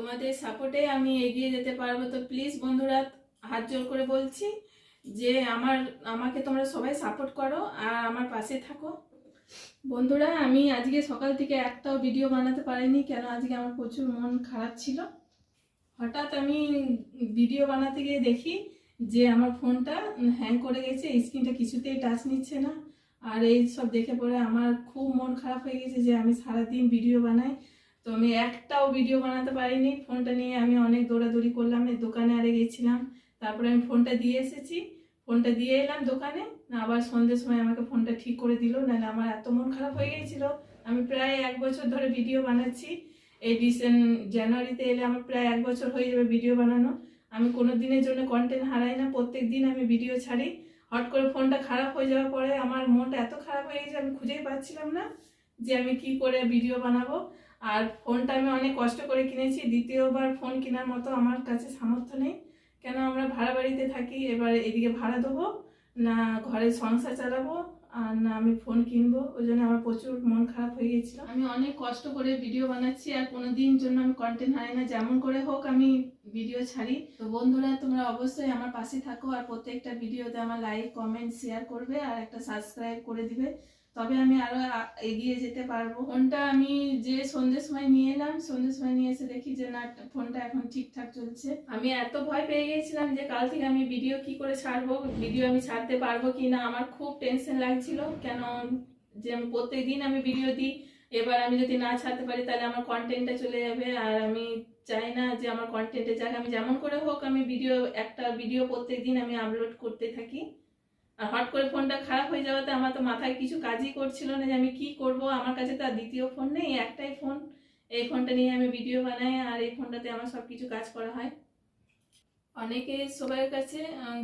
তোমাদের সাপোর্টে আমি এগিয়ে যেতে পারবো। তো প্লিজ বন্ধুরা, হাত জোর করে বলছি যে আমাকে তোমরা সবাই সাপোর্ট করো আর আমার পাশে থাকো। বন্ধুরা, আমি আজকে সকাল থেকে একটাও ভিডিও বানাতে পারিনি, কেন আজকে আমার প্রচুর মন খারাপ ছিল। হঠাৎ আমি ভিডিও বানাতে গিয়ে দেখি যে আমার ফোনটা হ্যাং করে গেছে, স্ক্রিনটা কিছুতেই টাচ নিচ্ছে না। আর এই সব দেখে পরে আমার খুব মন খারাপ হয়ে গেছে যে আমি সারাদিন ভিডিও বানাই, তো আমি একটাও ভিডিও বানাতে পারিনি। ফোনটা নিয়ে আমি অনেক দৌড়াদৌড়ি করলাম, এই দোকানে আরে গেছিলাম, তারপরে আমি ফোনটা দিয়ে এসেছি। ফোনটা দিয়ে এলাম দোকানে, আবার সন্ধ্যের সময় আমাকে ফোনটা ঠিক করে দিল, নাহলে আমার এত মন খারাপ হয়ে গিয়েছিল। আমি প্রায় 1 বছর ধরে ভিডিও বানাচ্ছি, এই জানুয়ারিতে এলে আমার প্রায় 1 বছর হয়ে যাবে ভিডিও বানানো। আমি কোনো দিনের জন্য কন্টেন্ট হারাই না, প্রত্যেক দিন আমি ভিডিও ছাড়ি। হট করে ফোনটা খারাপ হয়ে যাওয়ার পরে আমার মনটা এত খারাপ হয়ে গেছে, আমি খুঁজেই পাচ্ছিলাম না যে আমি কি করে ভিডিও বানাবো। আর ফোনটা আমি অনেক কষ্ট করে কিনেছি, দ্বিতীয়বার ফোন কেনার মতো আমার কাছে সামর্থ্য নেই, কেন আমরা ভাড়া বাড়িতে থাকি। এবার এদিকে ভাড়া দেবো না, ঘরে সংসার চালাবো, আর না আমি ফোন কিনবো। ওই জন্য আমার প্রচুর মন খারাপ হয়ে গেছিল। আমি অনেক কষ্ট করে ভিডিও বানাচ্ছি আর কোনোদিন জন্য আমি কন্টেন্ট হারাই না, যেমন করে হোক আমি ভিডিও ছাড়ি। তো বন্ধুরা, তোমরা অবশ্যই আমার পাশে থাকো আর প্রত্যেকটা ভিডিওতে আমার লাইক কমেন্ট শেয়ার করবে আর একটা সাবস্ক্রাইব করে দিবে, তবে আমি আরো এগিয়ে যেতে পারবো। ফোনটা আমি যে সন্ধ্যের সময় নিয়ে এলাম, সন্ধ্যের সময় নিয়ে এসে দেখি যে না, ফোনটা এখন ঠিকঠাক চলছে। আমি এত ভয় পেয়ে গেছিলাম যে কাল থেকে আমি ভিডিও কি করে ছাড়বো, ভিডিও আমি ছাড়তে পারবো কি না, আমার খুব টেনশন লাগছিল। কেন যে আমি প্রত্যেকদিন আমি ভিডিও দিই, এবার আমি যদি না ছাড়তে পারি তাহলে আমার কন্টেন্টটা চলে যাবে, আর আমি চাই না যে আমার কন্টেন্টে যাক। আমি যেমন করে হোক আমি একটা ভিডিও প্রত্যেকদিন আমি আপলোড করতে থাকি। আর হট করে ফোনটা খারাপ হয়ে যাওয়াতে আমার তো মাথায় কিছু কাজই করছিল না যে আমি কি করব। আমার কাছে তো আর দ্বিতীয় ফোন নেই, একটাই ফোন। এই ফোনটা নিয়ে আমি ভিডিও বানাই আর এই ফোনটাতে আমার সব কিছু কাজ করা হয়। অনেকে সবার কাছে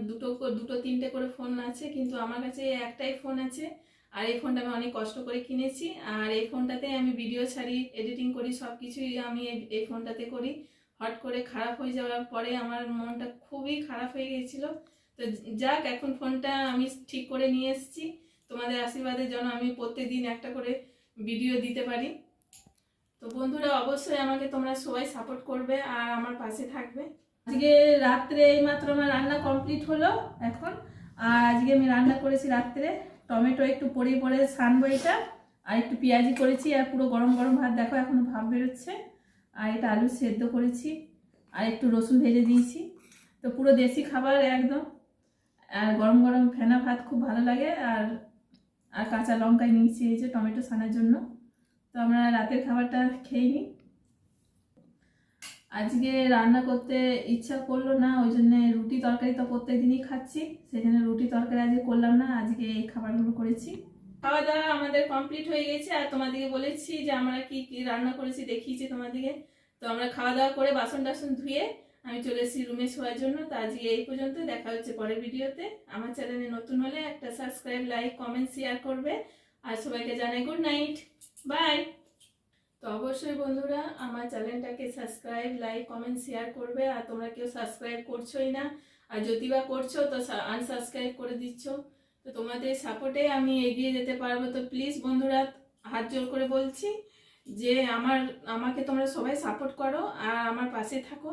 দুটো দুটো তিনটে করে ফোন আছে, কিন্তু আমার কাছে একটাই ফোন আছে। আর এই ফোনটা আমি অনেক কষ্ট করে কিনেছি, আর এই ফোনটাতে আমি ভিডিও ছাড়ি, এডিটিং করি, সব কিছুই আমি এই ফোনটাতে করি। হট করে খারাপ হয়ে যাওয়ার পরে আমার মনটা খুবই খারাপ হয়ে গিয়েছিল। তো যাক, এখন ফোনটা আমি ঠিক করে নিয়ে এসেছি, তোমাদের আশীর্বাদের জন্য আমি প্রত্যেকদিন একটা করে ভিডিও দিতে পারি। তো বন্ধুরা, অবশ্যই আমাকে তোমরা সবাই সাপোর্ট করবে আর আমার পাশে থাকবে। আজকে রাত্রে এইমাত্র আমার রান্না কমপ্লিট হলো এখন। আর আজকে আমি রান্না করেছি রাত্রে টমেটো একটু পরে পরে ছানবো এটা, আর একটু পেঁয়াজি করেছি, আর পুরো গরম গরম ভাত দেখো এখনো ভাপ বেরোচ্ছে। আর এটা আলু সেদ্ধ করেছি আর একটু রসুন ভেজে দিয়েছি। তো পুরো দেশি খাবার একদম। আর গরম গরম ফেনা ভাত খুব ভালো লাগে। আর আর কাঁচা লঙ্কায় নিয়েছি এই যে টমেটো ছানার জন্য। তো আমরা রাতের খাবারটা খেয়ে নিই। আজকে রান্না করতে ইচ্ছা করলো না, ওই জন্য রুটি তরকারি তো প্রত্যেক দিনই খাচ্ছি, সেখানে রুটি তরকারি আজকে করলাম না, আজকে এই খাবারগুলো করেছি। খাওয়া দাওয়া আমাদের কমপ্লিট হয়ে গেছে, আর তোমাদেরকে বলেছি যে আমরা কি কি রান্না করেছি দেখিয়েছি তোমাদেরকে। তো আমরা খাওয়া দাওয়া করে বাসন টাসন ধুয়ে আমি চলে এসেছি রুমে শোয়ার জন্য। তো আজকে এই পর্যন্ত, দেখা হচ্ছে পরের ভিডিওতে। আমার চ্যানেলে নতুন হলে একটা সাবস্ক্রাইব, লাইক, কমেন্ট, শেয়ার করবে। আর সবাইকে জানাই গুড নাইট, বাই। তো অবশ্যই বন্ধুরা আমার চ্যানেলটাকে সাবস্ক্রাইব, লাইক, কমেন্ট, শেয়ার করবে। আর তোমরা কেউ সাবস্ক্রাইব করছোই না, আর যদি বা করছো তো আনসাবস্ক্রাইব করে দিচ্ছ। তো তোমাদের সাপোর্টে আমি এগিয়ে যেতে পারবো। তো প্লিজ বন্ধুরা, হাত জোর করে বলছি যে আমাকে তোমরা সবাই সাপোর্ট করো আর আমার পাশে থাকো।